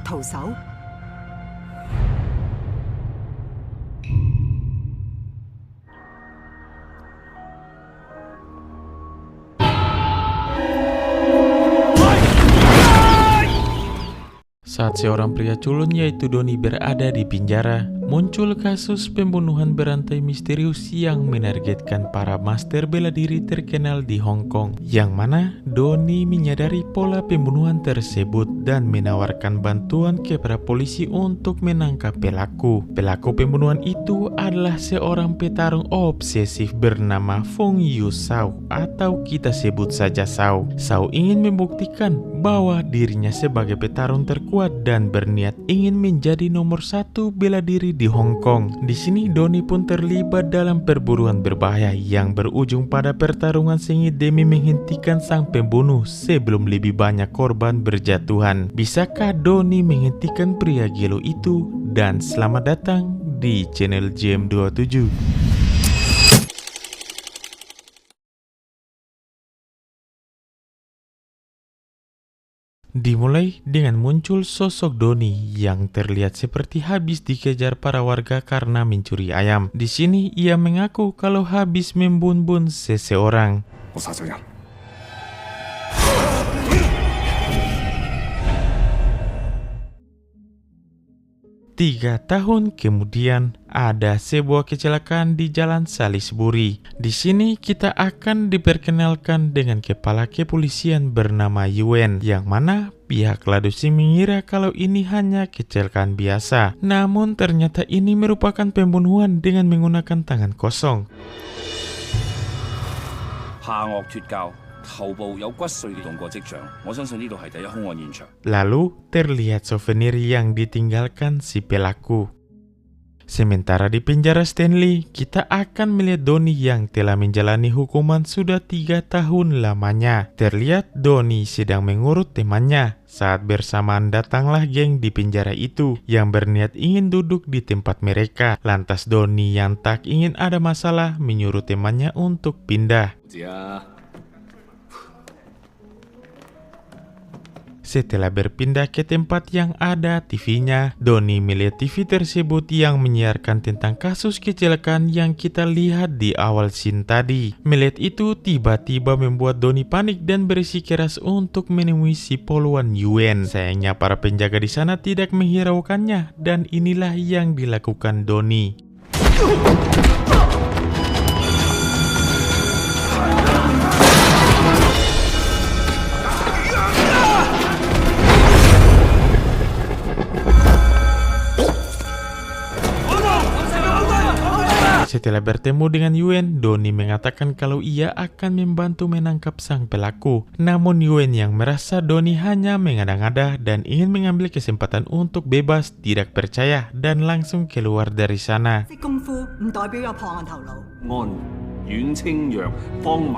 徒手。Saat seorang pria culun yaitu Doni berada di penjara, muncul kasus pembunuhan berantai misterius yang menargetkan para master bela diri terkenal di Hong Kong, yang mana Doni menyadari pola pembunuhan tersebut dan menawarkan bantuan kepada polisi untuk menangkap pelaku. Pelaku pembunuhan itu adalah seorang petarung obsesif bernama Fong Yu Shao, atau kita sebut saja Shao. Shao ingin membuktikan bahwa dirinya sebagai petarung terkuat dan berniat ingin menjadi nomor 1 bela diri di Hong Kong. Di sini Doni pun terlibat dalam perburuan berbahaya yang berujung pada pertarungan sengit demi menghentikan sang pembunuh sebelum lebih banyak korban berjatuhan. Bisakah Doni menghentikan pria gelo itu? Dan selamat datang di channel JM27. Dimulai dengan muncul sosok Doni yang terlihat seperti habis dikejar para warga karena mencuri ayam. Di sini ia mengaku kalau habis membunuh seseorang. 3 tahun kemudian, ada sebuah kecelakaan di Jalan Salisbury. Di sini kita akan diperkenalkan dengan kepala kepolisian bernama Yuen, yang mana pihak Ladusi mengira kalau ini hanya kecelakaan biasa. Namun ternyata ini merupakan pembunuhan dengan menggunakan tangan kosong. Lalu terlihat souvenir yang ditinggalkan si pelaku. Sementara di penjara Stanley, kita akan melihat Doni yang telah menjalani hukuman sudah 3 tahun lamanya. Terlihat Doni sedang mengurut temannya. Saat bersamaan datanglah geng di penjara itu yang berniat ingin duduk di tempat mereka. Lantas Doni yang tak ingin ada masalah menyuruh temannya untuk pindah. Setelah berpindah ke tempat yang ada TV-nya, Doni melihat TV tersebut yang menyiarkan tentang kasus kecelakaan yang kita lihat di awal scene tadi. Melihat itu tiba-tiba membuat Doni panik dan bersikeras untuk menemui si poluan Yuen. Sayangnya para penjaga di sana tidak menghiraukannya dan inilah yang dilakukan Doni. Setelah bertemu dengan Yuen, Doni mengatakan kalau ia akan membantu menangkap sang pelaku. Namun Yuen yang merasa Doni hanya mengada-ngada dan ingin mengambil kesempatan untuk bebas, tidak percaya dan langsung keluar dari sana.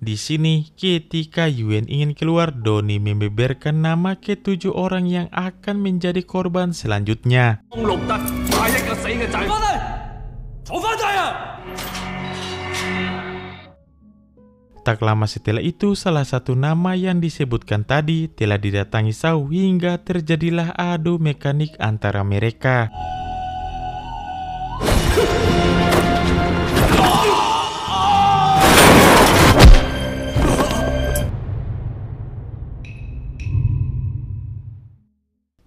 Di sini, ketika Yuen ingin keluar, Doni membeberkan nama ke-7 orang yang akan menjadi korban selanjutnya. Tak lama setelah itu, salah satu nama yang disebutkan tadi telah didatangi Shao hingga terjadilah adu mekanik antara mereka.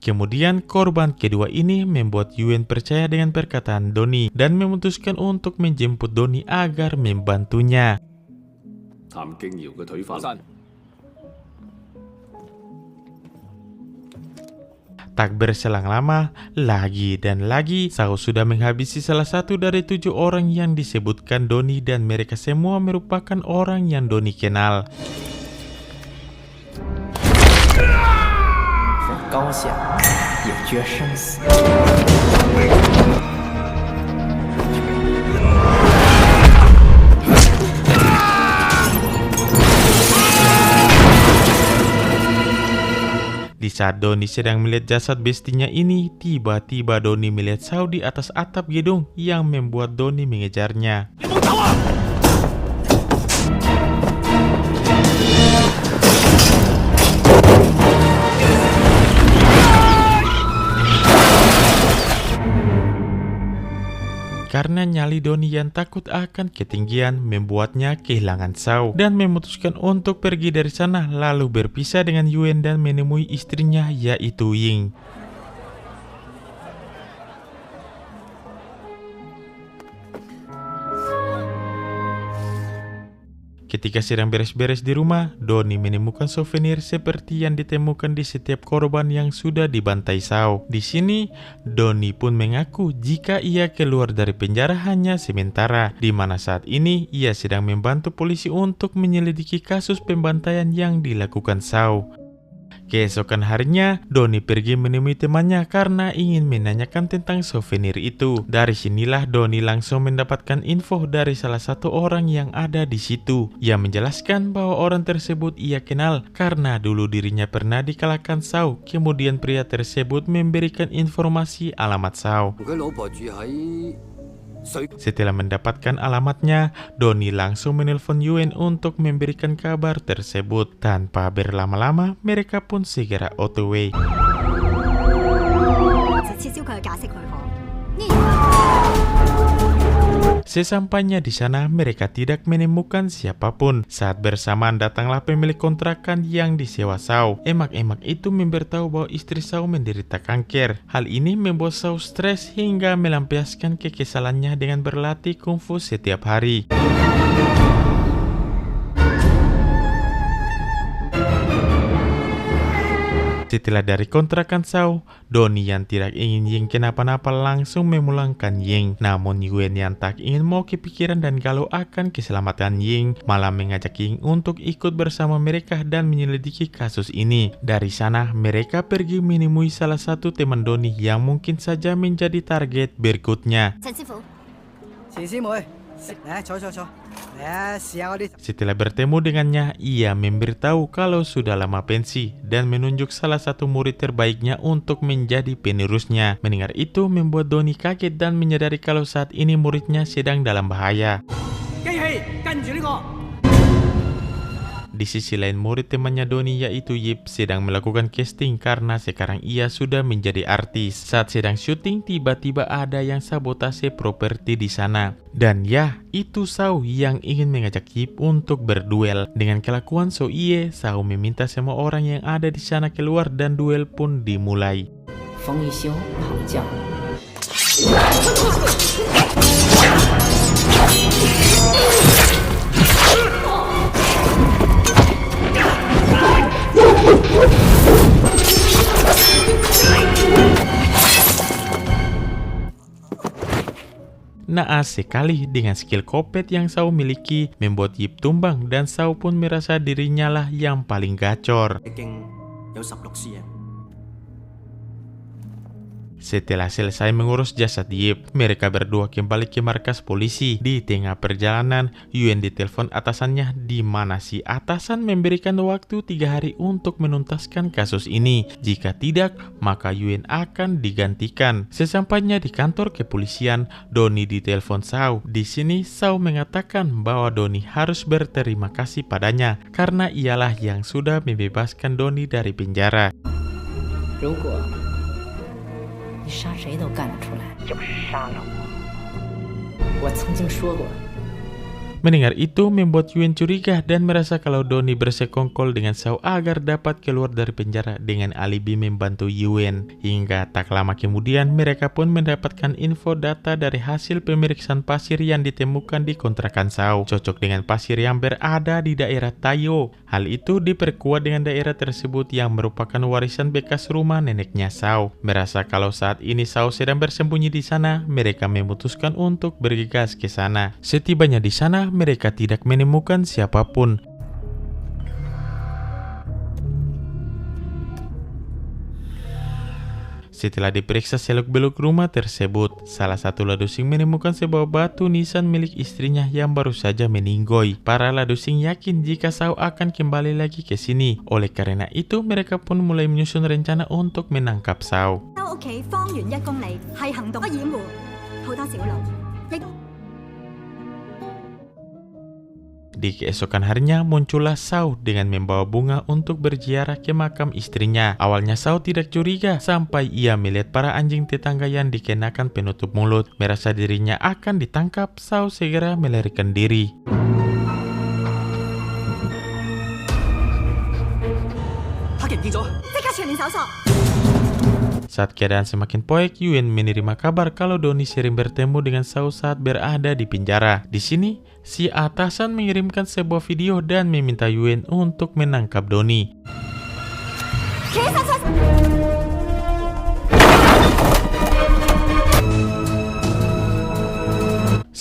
Kemudian korban kedua ini membuat Yuen percaya dengan perkataan Doni dan memutuskan untuk menjemput Doni agar membantunya. Tak berselang lama, lagi dan lagi, Shao sudah menghabisi salah satu dari 7 orang yang disebutkan Doni dan mereka semua merupakan orang yang Doni kenal. Di saat Doni sedang melihat jasad bestinya ini, tiba-tiba Doni melihat Shao di atas atap gedung yang membuat Doni mengejarnya. karena nyali Donnie yang takut akan ketinggian membuatnya kehilangan Shao dan memutuskan untuk pergi dari sana lalu berpisah dengan Yuen dan menemui istrinya yaitu Ying. Ketika sedang beres-beres di rumah, Donnie menemukan souvenir seperti yang ditemukan di setiap korban yang sudah dibantai Shao. Di sini, Donnie pun mengaku jika ia keluar dari penjara hanya sementara, di mana saat ini ia sedang membantu polisi untuk menyelidiki kasus pembantaian yang dilakukan Shao. Keesokan harinya, Donnie pergi menemui temannya karena ingin menanyakan tentang souvenir itu. Dari sinilah Donnie langsung mendapatkan info dari salah satu orang yang ada di situ. Ia menjelaskan bahwa orang tersebut ia kenal karena dulu dirinya pernah dikalahkan Shao. Kemudian pria tersebut memberikan informasi alamat Shao. Setelah mendapatkan alamatnya, Donnie langsung menelpon Yuen untuk memberikan kabar tersebut. Tanpa berlama-lama, mereka pun segera OTW. Sesampainya di sana, mereka tidak menemukan siapapun. Saat bersamaan datanglah pemilik kontrakan yang disewa Shao. Emak-emak itu memberitahu bahwa istri Shao menderita kanker. Hal ini membuat Shao stres hingga melampiaskan kekesalannya dengan berlatih kungfu setiap hari. Setelah dari kontrakan Shao, Donnie yang tidak ingin Ying kenapa-napa langsung memulangkan Ying. Namun Yuen yang tak ingin mau kepikiran dan galau akan keselamatan Ying, malah mengajak Ying untuk ikut bersama mereka dan menyelidiki kasus ini. Dari sana, mereka pergi menemui salah satu teman Donnie yang mungkin saja menjadi target berikutnya. Setelah bertemu dengannya, ia memberitahu kalau sudah lama pensi dan menunjuk salah satu murid terbaiknya untuk menjadi penerusnya. Mendengar itu membuat Donnie kaget dan menyadari kalau saat ini muridnya sedang dalam bahaya. Di sisi lain, murid temannya Donnie yaitu Yip sedang melakukan casting karena sekarang ia sudah menjadi artis. Saat sedang syuting, tiba-tiba ada yang sabotase properti di sana. Dan ya, itu Shao yang ingin mengajak Yip untuk berduel. Dengan kelakuan So Ye, Shao meminta semua orang yang ada di sana keluar dan duel pun dimulai. Feng Yixiu, Hao Jiao. Naas sekali dengan skill kopet yang Shao miliki membuat Yip tumbang dan Shao pun merasa dirinya lah yang paling gacor. Setelah selesai mengurus jasad Yip, mereka berdua kembali ke markas polisi. Di tengah perjalanan, Yuen ditelepon atasannya di mana si atasan memberikan waktu 3 hari untuk menuntaskan kasus ini. Jika tidak, maka Yuen akan digantikan. Sesampainya di kantor kepolisian, Donnie ditelepon Shao. Di sini Shao mengatakan bahwa Donnie harus berterima kasih padanya karena ialah yang sudah membebaskan Donnie dari penjara. 你杀谁都干得出来，就是杀了我。我曾经说过。 Mendengar itu membuat Yuen curiga dan merasa kalau Donnie bersekongkol dengan Shao agar dapat keluar dari penjara dengan alibi membantu Yuen. Hingga tak lama kemudian mereka pun mendapatkan info data dari hasil pemeriksaan pasir yang ditemukan di kontrakan Shao. Cocok dengan pasir yang berada di daerah Tayo. Hal itu diperkuat dengan daerah tersebut yang merupakan warisan bekas rumah neneknya Shao. Merasa kalau saat ini Shao sedang bersembunyi di sana, mereka memutuskan untuk bergegas ke sana. Setibanya di sana, mereka tidak menemukan siapapun. Setelah diperiksa seluk-beluk rumah tersebut, salah satu ladusing menemukan sebuah batu nisan milik istrinya yang baru saja meninggoy. Para ladusing yakin jika Shao akan kembali lagi ke sini. Oleh karena itu, mereka pun mulai menyusun rencana untuk menangkap Shao. Di keesokan harinya muncullah Shaw dengan membawa bunga untuk berziarah ke makam istrinya. Awalnya Shaw tidak curiga sampai ia melihat para anjing tetangga yang dikenakan penutup mulut. Merasa dirinya akan ditangkap, Shaw segera melarikan diri. Saat keadaan semakin poek, Yuen menerima kabar kalau Donnie sering bertemu dengan Shaw saat berada di penjara. Di sini, si atasan mengirimkan sebuah video dan meminta Yuen untuk menangkap Donnie.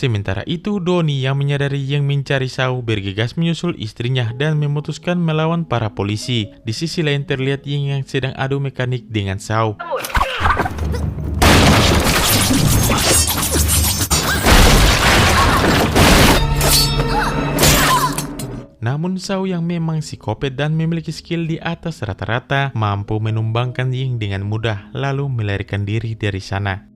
Sementara itu, Donnie yang menyadari yang mencari Shaw bergegas menyusul istrinya dan memutuskan melawan para polisi. Di sisi lain terlihat Ying yang sedang adu mekanik dengan Shaw. Namun Shaw yang memang psikopat dan memiliki skill di atas rata-rata mampu menumbangkan Ying dengan mudah lalu melarikan diri dari sana.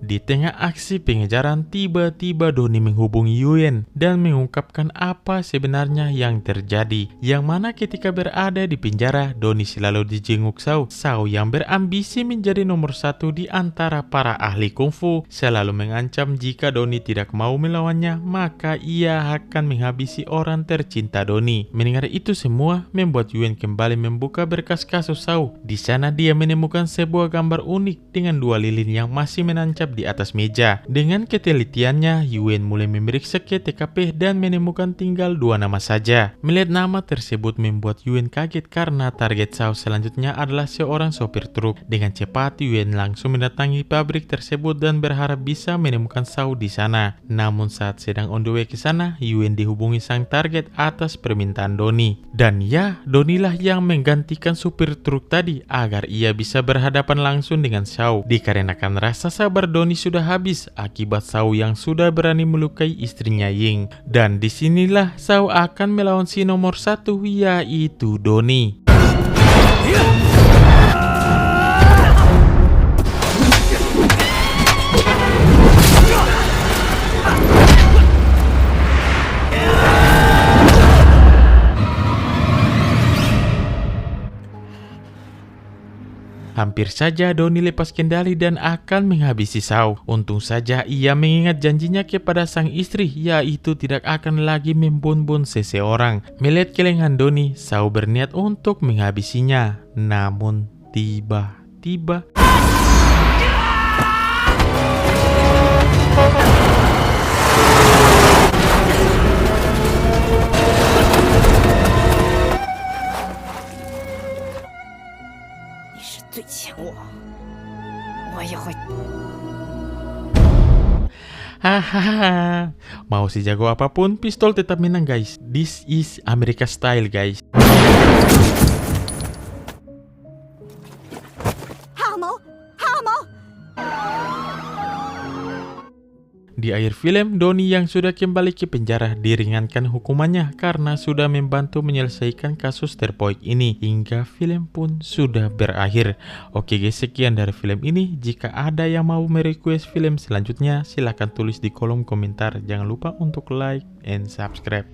Di tengah aksi pengejaran, tiba-tiba Donnie menghubungi Yuen dan mengungkapkan apa sebenarnya yang terjadi. Yang mana ketika berada di penjara, Donnie selalu dijenguk Shaw. Shaw yang berambisi menjadi nomor satu di antara para ahli kungfu selalu mengancam jika Donnie tidak mau melawannya, maka ia akan menghabisi orang tercinta Donnie. Mendengar itu semua membuat Yuen kembali membuka berkas kasus Shaw. Di sana dia menemukan sebuah gambar unik dengan dua lilin yang masih menancap di atas meja. Dengan ketelitiannya, Yuen mulai memeriksa ke TKP dan menemukan tinggal dua nama saja. Melihat nama tersebut membuat Yuen kaget karena target Shaw selanjutnya adalah seorang sopir truk. Dengan cepat, Yuen langsung mendatangi pabrik tersebut dan berharap bisa menemukan Shaw di sana. Namun saat sedang on the way ke sana, Yuen dihubungi sang target atas permintaan Donnie. Dan ya, Donnie lah yang menggantikan supir truk tadi agar ia bisa berhadapan langsung dengan Shaw. Dikarenakan rasa sabar Donnie sudah habis akibat Shaw yang sudah berani melukai istrinya Ying. Dan disinilah Shaw akan melawan si nomor satu, yaitu Donnie. Hampir saja Donnie lepas kendali dan akan menghabisi Shaw. Untung saja ia mengingat janjinya kepada sang istri, yaitu tidak akan lagi membun-bun seseorang. Melihat kelengan Donnie, Shaw berniat untuk menghabisinya. Namun tiba-tiba hahaha, mau sejago apapun, pistol tetap menang guys. This is America style guys. Di akhir film, Donnie yang sudah kembali ke penjara diringankan hukumannya karena sudah membantu menyelesaikan kasus terpoik ini. Hingga film pun sudah berakhir. Oke guys, sekian dari film ini. Jika ada yang mau merequest film selanjutnya, silahkan tulis di kolom komentar. Jangan lupa untuk like and subscribe.